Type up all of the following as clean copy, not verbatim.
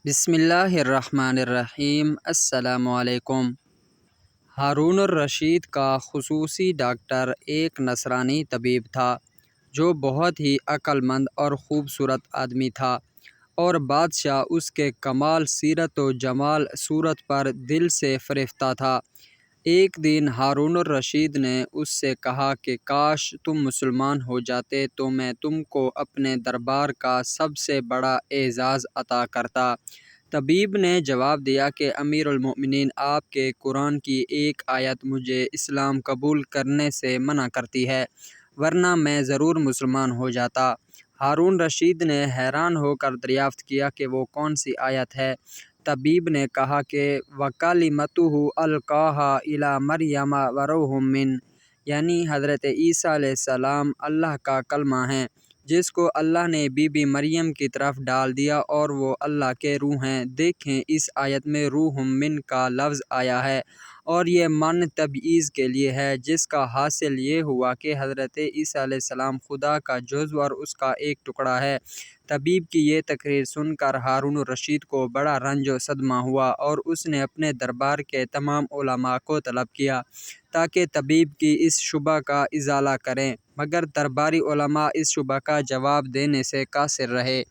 بسم اللہ الرحمن الرحیم۔ السلام علیکم۔ ہارون الرشید کا خصوصی ڈاکٹر ایک نصرانی طبیب تھا جو بہت ہی عقل مند اور خوبصورت آدمی تھا، اور بادشاہ اس کے کمال سیرت و جمال صورت پر دل سے فریفتہ تھا۔ ایک دن ہارون الرشید نے اس سے کہا کہ کاش تم مسلمان ہو جاتے تو میں تم کو اپنے دربار کا سب سے بڑا اعزاز عطا کرتا۔ طبیب نے جواب دیا کہ امیر المؤمنین، آپ کے قرآن کی ایک آیت مجھے اسلام قبول کرنے سے منع کرتی ہے، ورنہ میں ضرور مسلمان ہو جاتا۔ ہارون رشید نے حیران ہو کر دریافت کیا کہ وہ کون سی آیت ہے؟ طبیب نے کہا کہ وَكَلِمَتُهُ أَلْقَاهَا إِلَىٰ مَرْيَمَ وَرُوحٌ مِّنْهُ، یعنی حضرت عیسیٰ علیہ السلام اللہ کا کلمہ ہیں جس کو اللہ نے بی بی مریم کی طرف ڈال دیا، اور وہ اللہ کے روح ہیں۔ دیکھیں، اس آیت میں روح من کا لفظ آیا ہے، اور یہ من تبعیض کے لیے ہے، جس کا حاصل یہ ہوا کہ حضرت عیسیٰ علیہ السلام خدا کا جزو اور اس کا ایک ٹکڑا ہے۔ طبیب کی یہ تقریر سن کر ہارون الرشید کو بڑا رنج و صدمہ ہوا، اور اس نے اپنے دربار کے تمام علماء کو طلب کیا تاکہ طبیب کی اس شبہ کا ازالہ کریں، مگر درباری علماء اس شبہ کا جواب دینے سے قاصر رہے۔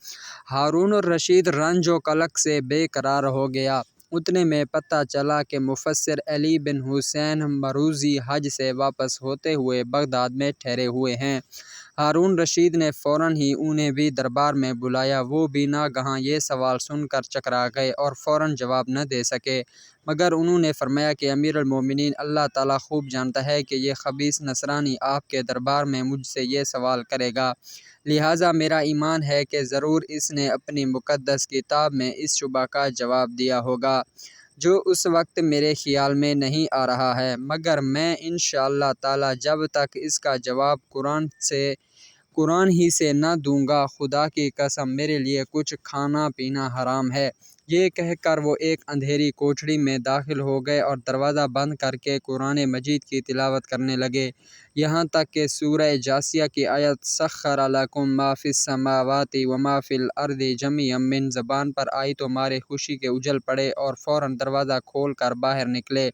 ہارون الرشید رنج و قلق سے بے قرار ہو گیا۔ اتنے میں پتہ چلا کہ مفسر علی بن حسین مروزی حج سے واپس ہوتے ہوئے بغداد میں ٹھہرے ہوئے ہیں۔ ہارون رشید نے فوراً ہی انہیں بھی دربار میں بلایا۔ وہ بھی ناگہاں یہ سوال سن کر چکرا گئے اور فوراً جواب نہ دے سکے، مگر انہوں نے فرمایا کہ امیر المومنین، اللہ تعالیٰ خوب جانتا ہے کہ یہ خبیث نصرانی آپ کے دربار میں مجھ سے یہ سوال کرے گا، لہٰذا میرا ایمان ہے کہ ضرور اس نے اپنی مقدس کتاب میں اس شبہ کا جواب دیا ہوگا جو اس وقت میرے خیال میں نہیں آ رہا ہے، مگر میں انشاءاللہ تعالیٰ جب تک اس کا جواب قرآن ہی سے نہ دوں گا، خدا کی قسم میرے لیے کچھ کھانا پینا حرام ہے۔ یہ کہہ کر وہ ایک اندھیری کوٹڑی میں داخل ہو گئے اور دروازہ بند کر کے قرآن مجید کی تلاوت کرنے لگے، یہاں تک کہ سورہ جاثیہ کی آیت سخر لکم ما فی السماوات وما فی الارض جمیعا منہ زبان پر آئی تو مارے خوشی کے اجل پڑے اور فوراً دروازہ کھول کر باہر نکلے۔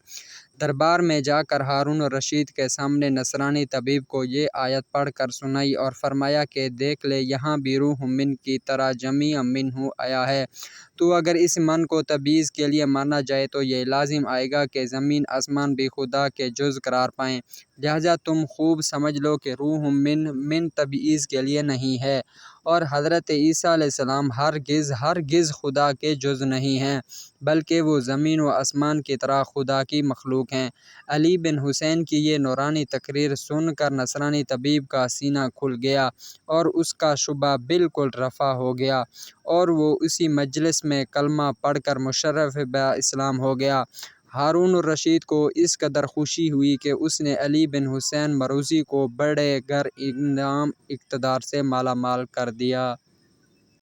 دربار میں جا کر ہارون الرشید کے سامنے نصرانی طبیب کو یہ آیت پڑھ کر سنائی اور فرمایا کہ دیکھ لے، یہاں بھی روح من کی طرح جمیعا منہ آیا ہے۔ تو اگر اس من کو تبعیض کے لیے مانا جائے تو یہ لازم آئے گا کہ زمین آسمان بھی خدا کے جز قرار پائیں، لہٰذا تم خوب سمجھ لو کہ روح من تبعیض کے لیے نہیں ہے، اور حضرت عیسیٰ علیہ السلام ہرگز خدا کے جز نہیں ہیں، بلکہ وہ زمین و آسمان کی طرح خدا کی مخلوق ہیں۔ علی بن حسین کی یہ نورانی تقریر سن کر نصرانی طبیب کا سینہ کھل گیا اور اس کا شبہ بالکل رفع ہو گیا، اور وہ اسی مجلس میں کلمہ پڑھ کر مشرف بہ اسلام ہو گیا۔ ہارون الرشید کو اس قدر خوشی ہوئی کہ اس نے علی بن حسین مروزی کو بڑے گر انعام اقتدار سے مالا مال کر دیا۔